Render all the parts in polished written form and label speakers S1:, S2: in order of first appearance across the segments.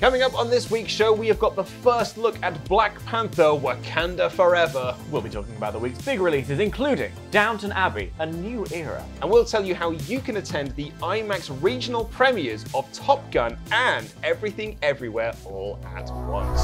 S1: Coming up on this week's show, we have got the first look at Black Panther: Wakanda Forever.
S2: We'll be talking about the week's big releases, including Downton Abbey, A New Era.
S1: And we'll tell you how you can attend the IMAX regional premieres of Top Gun and Everything Everywhere all at once.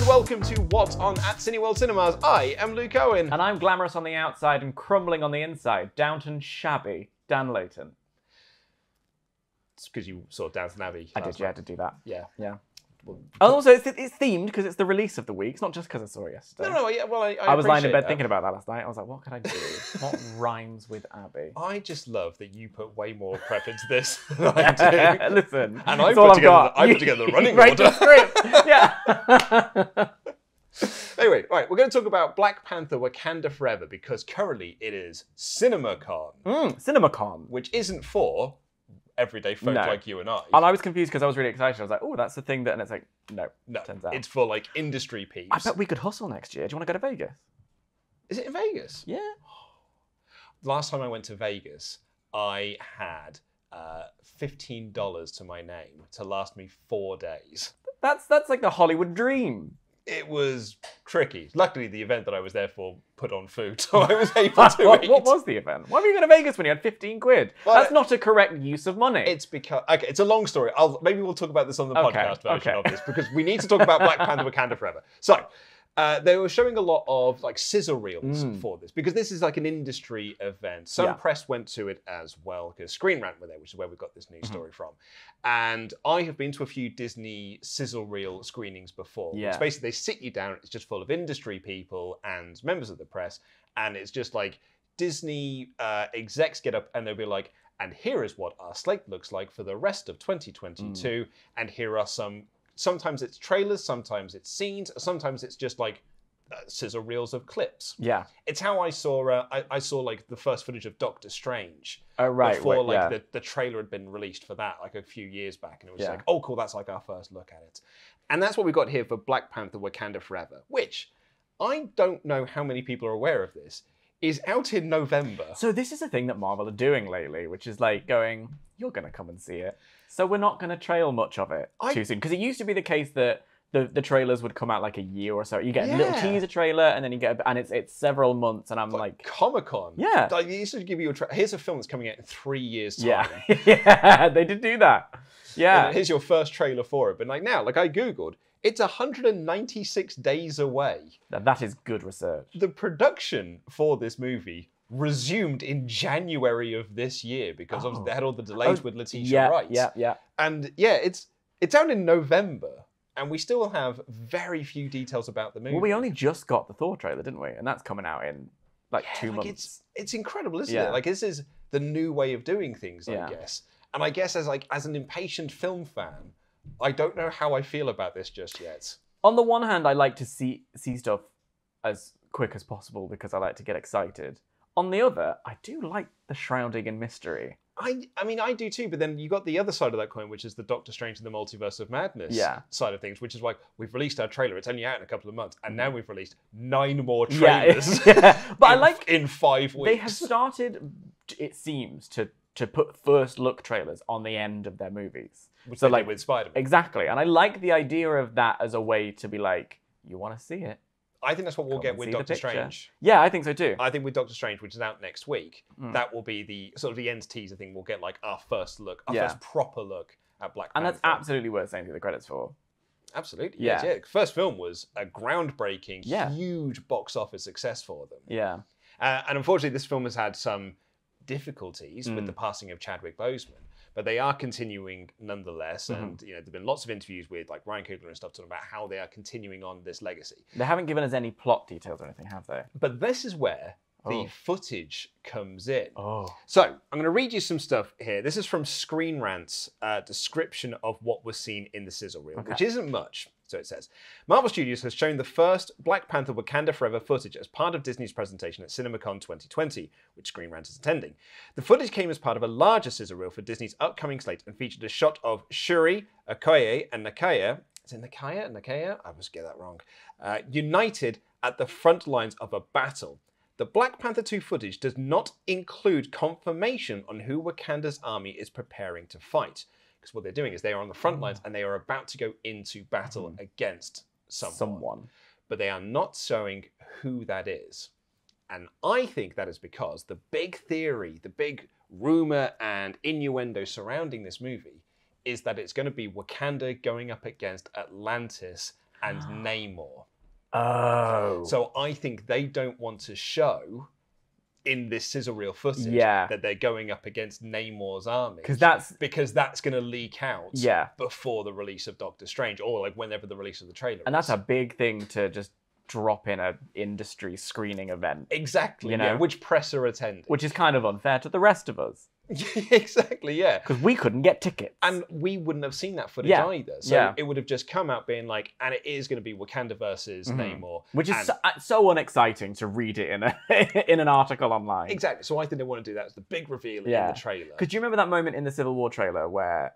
S1: Welcome to What's On at Cineworld Cinemas. I am Luke Owen.
S2: And I'm glamorous on the outside and crumbling on the inside. Downton Shabby, Dan Layton.
S1: It's because you saw Downton Abbey.
S2: I did, yeah, I did do that.
S1: Yeah.
S2: Yeah. Well, also, it's themed because it's the release of the week. It's not just because I saw it yesterday.
S1: No, yeah, well,
S2: I was lying in bed thinking about that last night. I was like, what could I do? What rhymes with Abbey?
S1: I just love that you put way more prep into this than I do.
S2: Listen,
S1: and I put together the running order.
S2: The script. Yeah.
S1: Anyway, right, we're going to talk about Black Panther: Wakanda Forever because currently it is Cinemacon.
S2: Cinemacon.
S1: Which isn't for everyday folk like you and I.
S2: And I was confused because I was really excited. I was like, oh, that's the thing that... And it's like, no, turns out.
S1: It's for, like, industry peeps.
S2: I bet we could hustle next year. Do you want to go to Vegas?
S1: Is it in Vegas?
S2: Yeah.
S1: Last time I went to Vegas, I had $15 to my name to last me 4 days.
S2: That's like the Hollywood dream.
S1: It was tricky. Luckily, the event that I was there for put on food, so I was able to eat.
S2: What was the event? Why were you going to Vegas when you had 15 quid? Well, that's not a correct use of money.
S1: It's because... Okay, it's a long story. Maybe we'll talk about this on the podcast version of this, because we need to talk about Black Panther: Wakanda Forever. So, they were showing a lot of like sizzle reels for this, because this is like an industry event. Some press went to it as well, because Screen Rant were there, which is where we got this news story from. And I have been to a few Disney sizzle reel screenings before.
S2: Yeah.
S1: Which basically they sit you down, it's just full of industry people and members of the press, and it's just like Disney execs get up and they'll be like, and here is what our slate looks like for the rest of 2022, and here are some... Sometimes it's trailers, sometimes it's scenes, sometimes it's just like sizzle reels of clips.
S2: Yeah,
S1: it's how I saw. I saw like the first footage of Doctor Strange.
S2: Oh right,
S1: before the trailer had been released for that like a few years back, and it was like, oh cool, that's like our first look at it. And that's what we got here for Black Panther: Wakanda Forever, which I don't know how many people are aware of this. Is out in November.
S2: So this is a thing that Marvel are doing lately, which is like going, you're going to come and see it. So we're not going to trail much of it too soon. Because it used to be the case that the trailers would come out like a year or so. You get a little teaser trailer and then you get, and it's several months. And I'm like
S1: Comic-Con.
S2: Yeah.
S1: Like, they used to give you here's a film that's coming out in 3 years' time.
S2: Yeah, yeah, they did do that. Yeah.
S1: And here's your first trailer for it. But like now, like I Googled, it's 196 days away.
S2: Now, that is good research.
S1: The production for this movie resumed in January of this year because obviously they had all the delays with Letitia Wright.
S2: Yeah.
S1: And yeah, it's out in November, and we still have very few details about the movie.
S2: Well, we only just got the Thor trailer, didn't we? And that's coming out in like 2 months.
S1: It's incredible, isn't it? Like this is the new way of doing things, I guess. And I guess as an impatient film fan, I don't know how I feel about this just yet. On
S2: the one hand, I like to see stuff as quick as possible because I like to get excited. On the other, I do like the shrouding in mystery.
S1: I mean, I do too, but then you got the other side of that coin, which is the Doctor Strange and the Multiverse of Madness side of things, which is like, we've released our trailer, it's only out in a couple of months, and now we've released 9 more trailers
S2: But I like
S1: in 5 weeks.
S2: They have started, it seems, to put first look trailers on the end of their movies.
S1: Which so like with Spider-Man.
S2: Exactly. And I like the idea of that as a way to be like, you want to see it.
S1: I think that's what we'll get with Doctor Strange.
S2: Yeah, I think so too.
S1: I think with Doctor Strange, which is out next week, that will be the sort of the end teaser thing. We'll get like our first look, our first proper look at Black Panther.
S2: And that's absolutely worth saying through the credits for.
S1: Absolutely. Yeah. Yes, first film was a groundbreaking, huge box office success for them.
S2: Yeah.
S1: And unfortunately, this film has had some difficulties with the passing of Chadwick Boseman. But they are continuing nonetheless, and there've been lots of interviews with like Ryan Coogler and stuff talking about how they are continuing on this legacy.
S2: They haven't given us any plot details or anything, have they?
S1: But this is where the footage comes in.
S2: Oh.
S1: So I'm going to read you some stuff here. This is from Screen Rant's description of what was seen in the sizzle reel, which isn't much. So it says, Marvel Studios has shown the first Black Panther Wakanda Forever footage as part of Disney's presentation at Cinemacon 2020, which Screen Rant is attending. The footage came as part of a larger scissor reel for Disney's upcoming slate and featured a shot of Shuri, Okoye, and Nakaya. Is it Nakaya? Nakaya? I must get that wrong. United at the front lines of a battle. The Black Panther 2 footage does not include confirmation on who Wakanda's army is preparing to fight. Because what they're doing is they are on the front lines and they are about to go into battle against someone. But they are not showing who that is. And I think that is because the big theory, the big rumor and innuendo surrounding this movie is that it's going to be Wakanda going up against Atlantis and Namor.
S2: Oh.
S1: So I think they don't want to show in this scissor reel footage that they're going up against Namor's army. Because that's going to leak out before the release of Doctor Strange, or like whenever the release of the trailer
S2: And that's a big thing to just drop in an industry screening event.
S1: Exactly, you know? Which press are attending.
S2: Which is kind of unfair to the rest of us.
S1: Exactly, yeah.
S2: Because we couldn't get tickets.
S1: And we wouldn't have seen that footage either. So it would have just come out being like, and it is going to be Wakanda versus Namor.
S2: Which is so unexciting to read it in in an article online.
S1: Exactly. So I think they want to do that as the big reveal in the trailer.
S2: Because do you remember that moment in the Civil War trailer where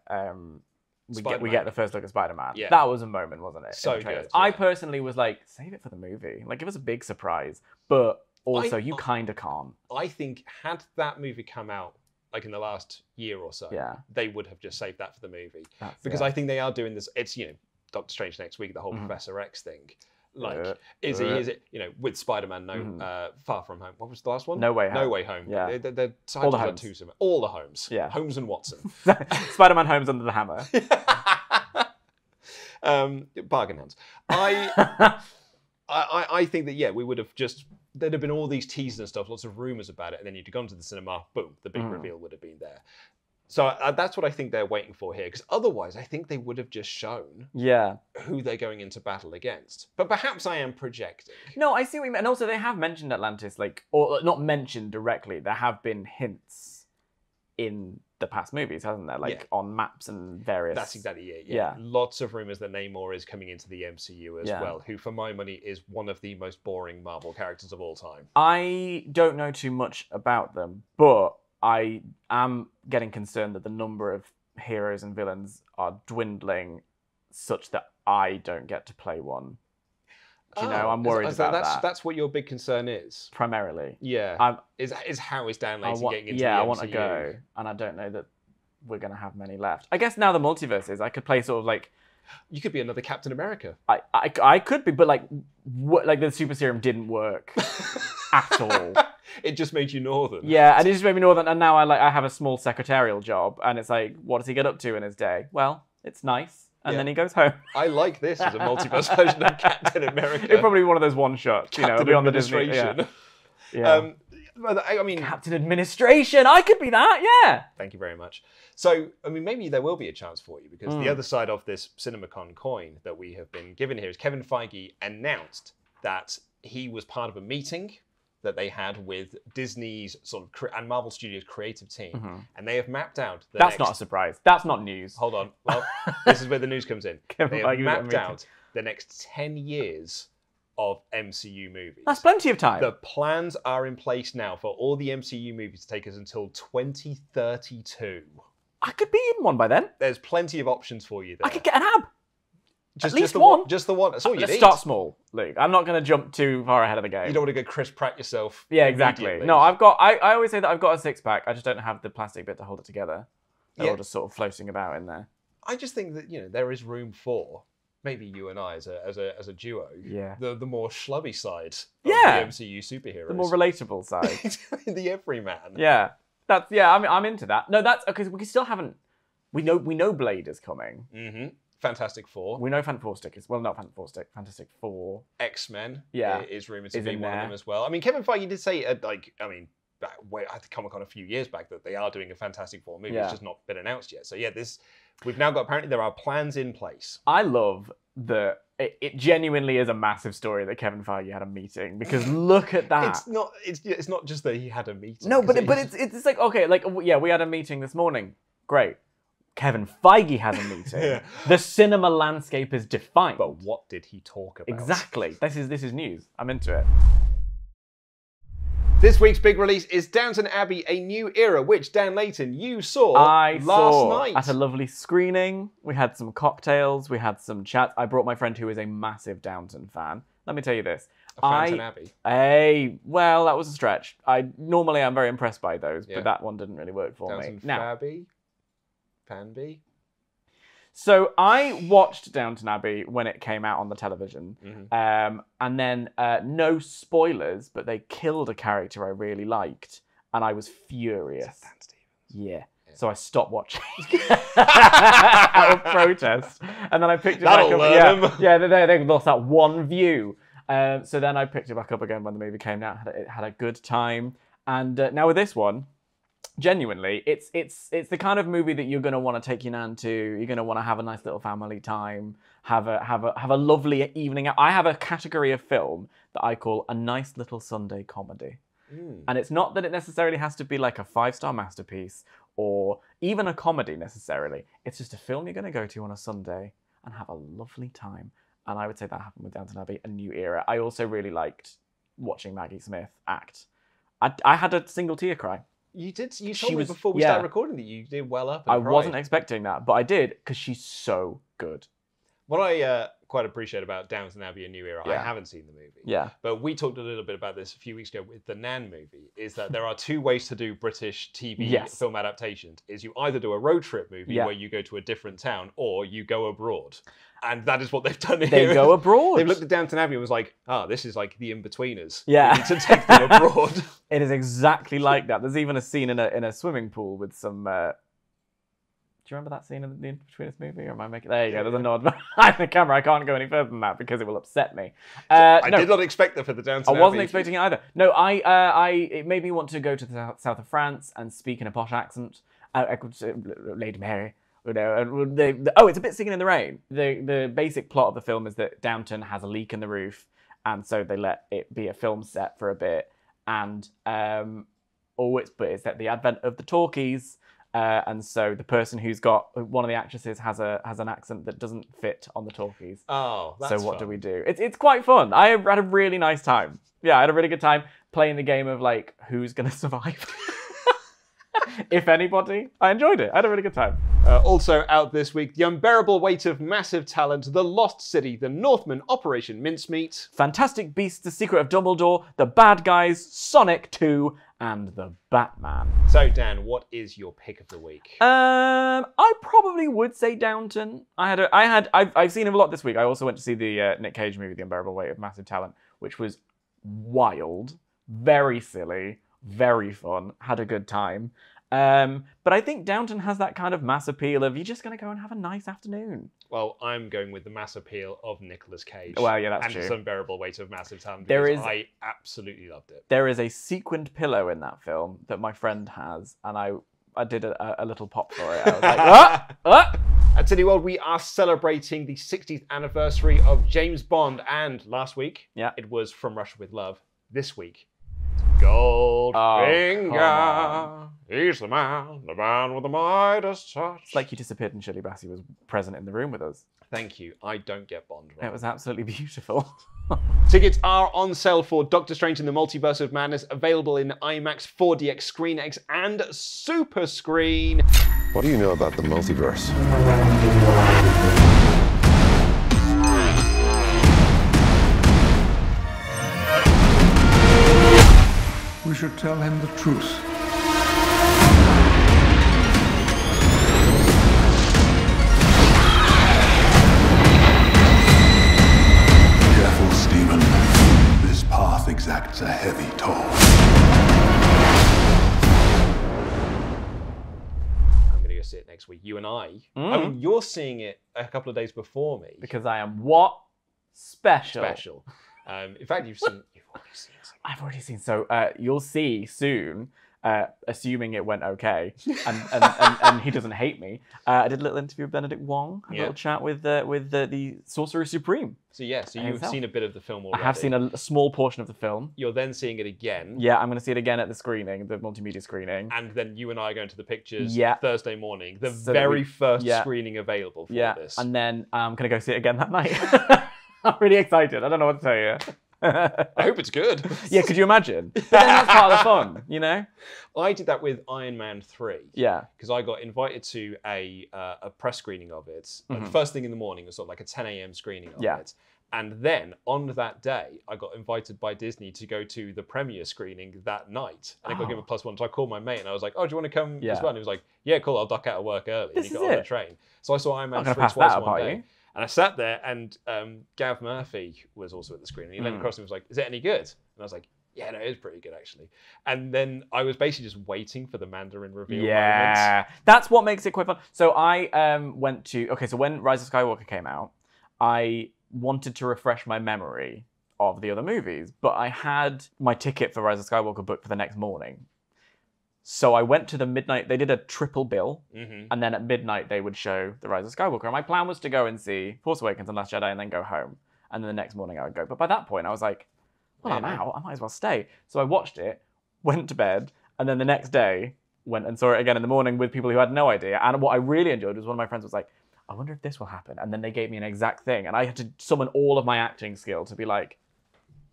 S2: we get the first look at Spider-Man?
S1: Yeah.
S2: That was a moment, wasn't it?
S1: So good. Yeah.
S2: I personally was like, save it for the movie. Like, give us a big surprise. But also, you kind of can't. I
S1: think had that movie come out like in the last year or so, they would have just saved that for the movie. Because I think they are doing this. It's, you know, Doctor Strange next week, the whole Professor X thing. Like, is it, you know, with Spider-Man, Far From Home. What was the last one?
S2: No Way Home.
S1: No Way Home.
S2: Yeah.
S1: They're all the homes. All the homes.
S2: Yeah.
S1: Holmes and Watson.
S2: Spider-Man Homes Under the Hammer.
S1: Bargain hands. I think that, we would have just, there'd have been all these teasers and stuff, lots of rumors about it, and then you'd have gone to the cinema, boom, the big reveal would have been there. So that's what I think they're waiting for here, because otherwise I think they would have just shown who they're going into battle against. But perhaps I am projecting.
S2: No, I see what you mean. And also they have mentioned Atlantis, like, or not mentioned directly, there have been hints in the past movies, hasn't there? Like on maps and various...
S1: That's exactly it, yeah. Lots of rumors that Namor is coming into the MCU as well, who for my money is one of the most boring Marvel characters of all time.
S2: I don't know too much about them, but I am getting concerned that the number of heroes and villains are dwindling such that I don't get to play one. Do you know, I'm worried about that.
S1: That's what your big concern is?
S2: Primarily.
S1: Yeah. Is how is Dan Layton getting into the MCU?
S2: Yeah, I want to go, and I don't know that we're going to have many left. I guess now the multiverse is, I could play sort of like...
S1: You could be another Captain America.
S2: I could be, but like the super serum didn't work at all.
S1: It just made you northern.
S2: Yeah, and it just made me northern, and now I have a small secretarial job, and it's like, what does he get up to in his day? Well, it's nice. And then he goes home.
S1: I like this as a multiverse version of Captain America.
S2: It'd probably be one of those one-shots, you know, it'll be on the Disney. Yeah.
S1: I mean...
S2: Captain Administration! I could be that, yeah!
S1: Thank you very much. So, I mean, maybe there will be a chance for you, because the other side of this Cinemacon coin that we have been given here is Kevin Feige announced that he was part of a meeting that they had with Disney's sort of and Marvel Studios creative team, and they have mapped out.
S2: That's not a surprise. That's not news.
S1: Hold on. Well, this is where the news comes in. They have mapped out the next 10 years of MCU movies.
S2: That's plenty of time.
S1: The plans are in place now for all the MCU movies to take us until 2032.
S2: I could be in one by then.
S1: There's plenty of options for you there.
S2: I could get an ab.
S1: Just
S2: the one.
S1: Just the one. That's all you need.
S2: Let's start small, Luke. I'm not going to jump too far ahead of the game.
S1: You don't want to go Chris Pratt yourself.
S2: Yeah, exactly. No, I always say that I've got a six-pack. I just don't have the plastic bit to hold it together. They're all just sort of floating about in there.
S1: I just think that, you know, there is room for maybe you and I as a duo.
S2: Yeah.
S1: The more schlubby side of the MCU superheroes.
S2: The more relatable side.
S1: The everyman.
S2: Yeah. I'm into that. No, that's because we still haven't. We know Blade is coming.
S1: Mm-hmm. Fantastic Four.
S2: We know Fantastic is, well, not Fantastic Four.
S1: X-Men is rumoured to
S2: is
S1: be one of them as well. I mean, Kevin Feige did say, I had to Comic-Con a few years back that they are doing a Fantastic Four movie. It's just not been announced yet. So yeah, we've now got, apparently there are plans in place.
S2: I love that it genuinely is a massive story that Kevin Feige had a meeting, because look at that.
S1: It's not just that he had a meeting.
S2: No, but it's like, okay, like, yeah, we had a meeting this morning. Great. Kevin Feige has a meeting.
S1: Yeah.
S2: The cinema landscape is defined.
S1: But what did he talk about?
S2: Exactly. This is news. I'm into it.
S1: This week's big release is Downton Abbey: A New Era, which, Dan Layton, you saw last night.
S2: At a lovely screening. We had some cocktails, we had some chats. I brought my friend who is a massive Downton fan. Let me tell you this.
S1: Downton Abbey.
S2: Well, that was a stretch. Normally I'm very impressed by those, but that one didn't really work for me.
S1: Downton Fanby?
S2: So I watched Downton Abbey when it came out on the television, and then no spoilers, but they killed a character I really liked, and I was furious. Yeah. So I stopped watching out of protest, and then I picked it back up. Yeah, they lost that one view. So then I picked it back up again when the movie came out. It had a good time, and now with this one. Genuinely, it's the kind of movie that you're going to want to take your nan to. You're going to want to have a nice little family time, have a lovely evening out. I have a category of film that I call a nice little Sunday comedy. And it's not that it necessarily has to be like a 5-star masterpiece or even a comedy necessarily. It's just a film you're going to go to on a Sunday and have a lovely time. And I would say that happened with Downton Abbey: A New Era. I also really liked watching Maggie Smith act. I had a single tear cry.
S1: You did. You told me before we started recording that you did well up. And
S2: I wasn't expecting that, but I did because she's so good.
S1: What I quite appreciate about Downton Abbey: A New Era, I haven't seen the movie.
S2: Yeah.
S1: But we talked a little bit about this a few weeks ago with the Nan movie, is that there are two ways to do British TV film adaptations. Is you either do a road trip movie where you go to a different town, or you go abroad. And that is what they've done here.
S2: They go abroad.
S1: They've looked at Downton Abbey and was like, this is like the In-Betweeners.
S2: Yeah.
S1: We need to take them abroad.
S2: It is exactly like that. There's even a scene in a swimming pool with some... Do you remember that scene in the In-Betweeners movie? Or am I making... There you go, there's a nod behind the camera. I can't go any further than that because it will upset me.
S1: I did not expect that for the Downton Abbey.
S2: I wasn't expecting it either. No, it made me want to go to the south of France and speak in a posh accent. Lady Mary... it's a bit Singing in the Rain. The basic plot of the film is that Downton has a leak in the roof, and so they let it be a film set for a bit. And it's at the advent of the talkies, and so the person who's got one of the actresses has an accent that doesn't fit on the talkies.
S1: Oh, that's
S2: so what do we do? It's quite fun. I had a really nice time. Yeah, I had a really good time playing the game of like who's gonna survive. If anybody. I enjoyed it. I had a really good time.
S1: Also out this week, The Unbearable Weight of Massive Talent, The Lost City, The Northman, Operation Mincemeat,
S2: Fantastic Beasts, The Secret of Dumbledore, The Bad Guys, Sonic 2, and The Batman.
S1: So, Dan, what is your pick of the week?
S2: I probably would say Downton. I've seen him a lot this week. I also went to see the Nick Cage movie, The Unbearable Weight of Massive Talent, which was wild, very silly, very fun, had a good time. But I think Downton has that kind of mass appeal of you're just going to go and have a nice afternoon.
S1: Well, I'm going with the mass appeal of Nicolas Cage.
S2: Well, yeah, that's true.
S1: And His Unbearable Weight of Massive Talent, because I absolutely loved it.
S2: There is a sequined pillow in that film that my friend has, and I did a little pop for it. I was like,
S1: At Cineworld, we are celebrating the 60th anniversary of James Bond, and last week, it was From Russia with Love. This week, Goldfinger, he's the man with the Midas touch.
S2: It's like you disappeared and Shirley Bassey was present in the room with us.
S1: Thank you. I don't get Bond wrong.
S2: It was absolutely beautiful.
S1: Tickets are on sale for Doctor Strange in the Multiverse of Madness, available in IMAX, 4DX, ScreenX, and Super Screen.
S3: What do you know about the multiverse?
S4: We should tell him the truth. Careful, Stephen. This path exacts a heavy toll.
S1: I'm going to go see it next week. You and I. I mean, you're seeing it a couple of days before me.
S2: Because I am what? Special.
S1: In fact, you've already seen something.
S2: I've already seen. So you'll see soon assuming it went okay, and he doesn't hate me. I did a little interview with Benedict Wong, a little chat with the Sorcerer Supreme.
S1: So you've seen a bit of the film already.
S2: I have seen a small portion of the film.
S1: You're then seeing it again.
S2: Yeah, I'm going to see it again at the screening, the multimedia screening.
S1: And then you and I are going to the pictures Thursday morning, the first screening available for this.
S2: And then I'm going to go see it again that night. I'm really excited. I don't know what to tell you.
S1: I hope it's good.
S2: Yeah, could you imagine? But then that's part of the fun, you know?
S1: I did that with Iron Man 3.
S2: Yeah.
S1: Because I got invited to a press screening of it. Like first thing in the morning, it was sort of like a 10 a.m. screening of it. And then on that day, I got invited by Disney to go to the premiere screening that night. And I got given a +1. So I called my mate and I was like, oh, do you want to come as well? And he was like, yeah, cool, I'll duck out of work early. And he got on the train. So I saw Iron Man 3 twice in one day. And I sat there, and Gav Murphy was also at the screen. And he leaned across and was like, is it any good? And I was like, yeah, no, it is pretty good, actually. And then I was basically just waiting for the Mandarin reveal moment.
S2: That's what makes it quite fun. So I went to... Okay, so when Rise of Skywalker came out, I wanted to refresh my memory of the other movies, but I had my ticket for Rise of Skywalker booked for the next morning. So I went to the midnight, they did a triple bill, and then at midnight they would show The Rise of Skywalker. And my plan was to go and see Force Awakens and Last Jedi and then go home. And then the next morning I would go. But by that point I was like, well, I'm out, I might as well stay. So I watched it, went to bed, and then the next day went and saw it again in the morning with people who had no idea. And what I really enjoyed was one of my friends was like, I wonder if this will happen. And then they gave me an exact thing. And I had to summon all of my acting skill to be like,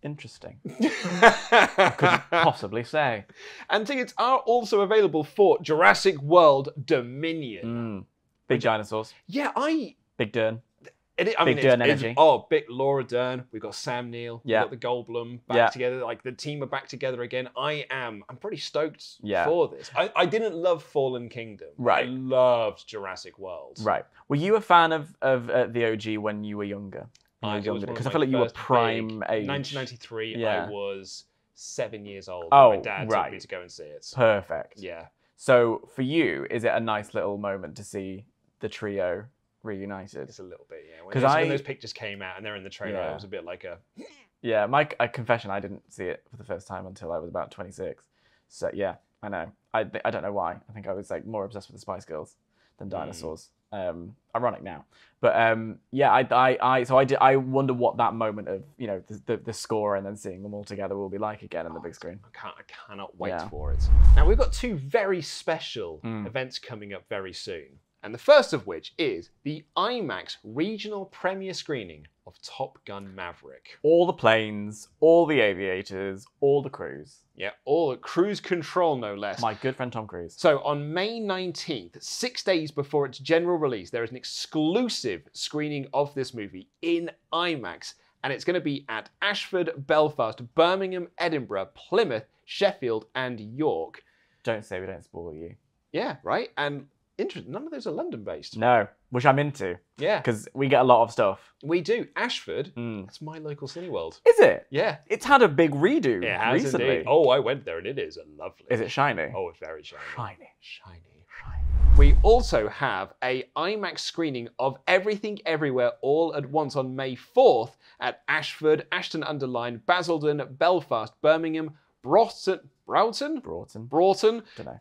S2: interesting. I couldn't possibly say.
S1: And tickets are also available for Jurassic World Dominion.
S2: Big dinosaurs.
S1: Yeah,
S2: Big Dern.
S1: Big
S2: Dern energy.
S1: Big Laura Dern. We've got Sam Neill. We've got the Goldblum back together. Like, the team are back together again. I'm pretty stoked for this. I didn't love Fallen Kingdom.
S2: Right.
S1: I loved Jurassic World.
S2: Right. Were you a fan of the OG when you were younger? Because I feel like you were prime age.
S1: 1993, I was 7 years old.
S2: Oh,
S1: my dad took me to go and see it.
S2: Perfect.
S1: Yeah.
S2: So for you, is it a nice little moment to see the trio reunited?
S1: It's a little bit, yeah. When those pictures came out and they're in the trailer, it was a bit like a...
S2: Yeah, my confession, I didn't see it for the first time until I was about 26. So yeah, I know. I don't know why. I think I was like more obsessed with the Spice Girls than dinosaurs. Ironic now, but I wonder what that moment of the score and then seeing them all together will be like again on the big screen.
S1: I cannot wait for it. Now we've got two very special events coming up very soon, and the first of which is the IMAX regional premiere screening of Top Gun Maverick.
S2: All the planes, all the aviators, all the crews.
S1: Yeah, all at cruise control, no less.
S2: My good friend Tom Cruise.
S1: So on May 19th, 6 days before its general release, there is an exclusive screening of this movie in IMAX. And it's going to be at Ashford, Belfast, Birmingham, Edinburgh, Plymouth, Sheffield, and York.
S2: Don't say we don't spoil you.
S1: Yeah, right? And none of those are London-based.
S2: No, which I'm into.
S1: Yeah.
S2: Because we get a lot of stuff.
S1: We do. Ashford, that's my local Cineworld.
S2: Is it?
S1: Yeah.
S2: It's had a big redo recently.
S1: Indeed. Oh, I went there and it is lovely.
S2: Is it shiny?
S1: Oh, it's very shiny.
S2: Shiny.
S1: We also have a IMAX screening of Everything Everywhere All at Once on May 4th at Ashford, Ashton-under-Lyne, Basildon, Belfast, Birmingham, Broughton,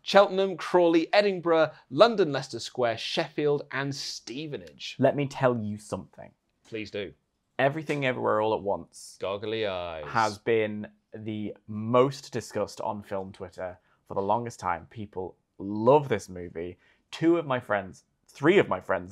S1: Cheltenham, Crawley, Edinburgh, London, Leicester Square, Sheffield, and Stevenage.
S2: Let me tell you something.
S1: Please do.
S2: Everything Everywhere All at Once
S1: Goggly eyes.
S2: Has been the most discussed on film Twitter for the longest time. People love this movie. 3 of my friends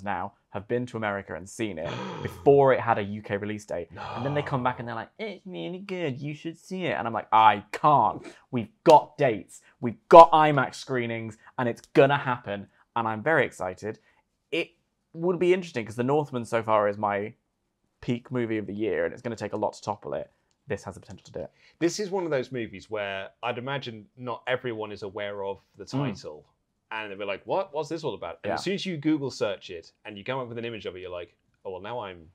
S2: now have been to America and seen it before it had a UK release date. No. And then they come back and they're like, it's really good, you should see it. And I'm like, I can't. We've got dates. We've got IMAX screenings and it's gonna happen. And I'm very excited. It would be interesting because The Northman so far is my peak movie of the year and it's gonna take a lot to topple it. This has the potential to do it.
S1: This is one of those movies where I'd imagine not everyone is aware of the title. And they'll be like, what? What's this all about? And as soon as you Google search it and you come up with an image of it, you're like, oh, well, now I'm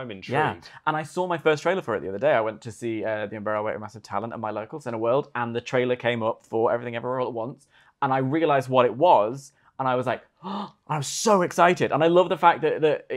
S1: intrigued.
S2: Yeah, and I saw my first trailer for it the other day. I went to see The Umbrella Weight of Massive Talent at my local Cineworld, and the trailer came up for Everything Everywhere All at Once, and I realised what it was, and I was like, oh, I was so excited. And I love the fact that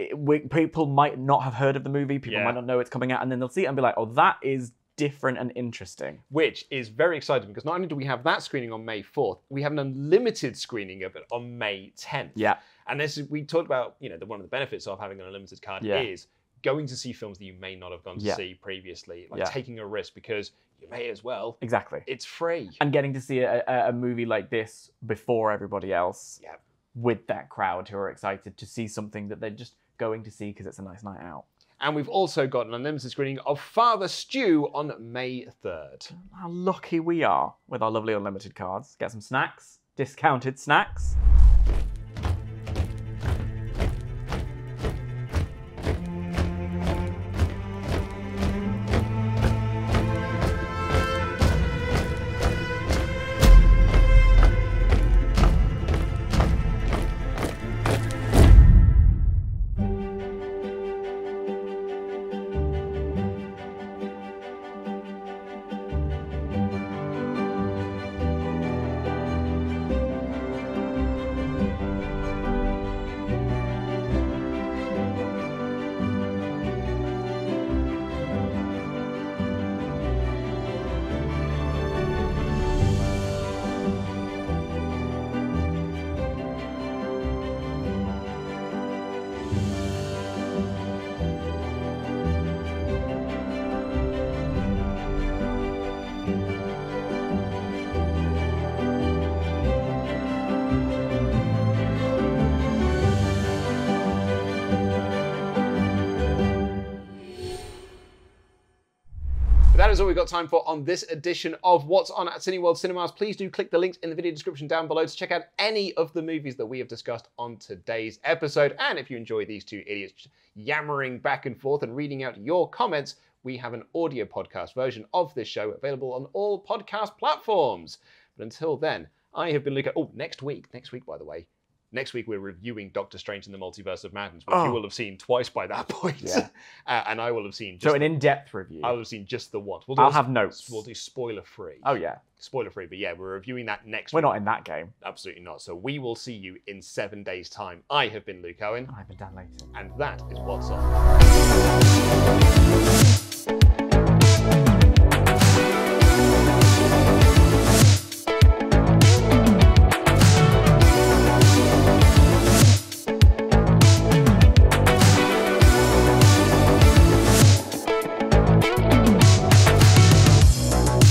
S2: people might not have heard of the movie, people might not know it's coming out, and then they'll see it and be like, oh, that is different and interesting.
S1: Which is very exciting because not only do we have that screening on May 4th, we have an unlimited screening of it on May 10th.
S2: Yeah.
S1: And as we talked about, one of the benefits of having an unlimited card is going to see films that you may not have gone to see previously, like taking a risk because you may as well.
S2: Exactly.
S1: It's free.
S2: And getting to see a movie like this before everybody else with that crowd who are excited to see something that they're just going to see because it's a nice night out.
S1: And we've also got an unlimited screening of Father Stew on May 3rd.
S2: How lucky we are with our lovely unlimited cards. Get some snacks, discounted snacks.
S1: That is all we've got time for on this edition of What's On at Cineworld Cinemas. Please do click the links in the video description down below to check out any of the movies that we have discussed on today's episode. And if you enjoy these two idiots yammering back and forth and reading out your comments, we have an audio podcast version of this show available on all podcast platforms. But until then, I have been Luca. Oh, next week, by the way, next week we're reviewing Doctor Strange in the Multiverse of Madness, which you will have seen twice by that point. Yeah. And I will have seen just...
S2: So an in-depth review.
S1: I will have seen just the once.
S2: I'll have notes.
S1: We'll do spoiler-free.
S2: Oh, yeah.
S1: Spoiler-free, but yeah, we're reviewing that next week.
S2: We're not in that game.
S1: Absolutely not. So we will see you in 7 days' time. I have been Luke Owen.
S2: I've been Dan Layton.
S1: And that is What's On.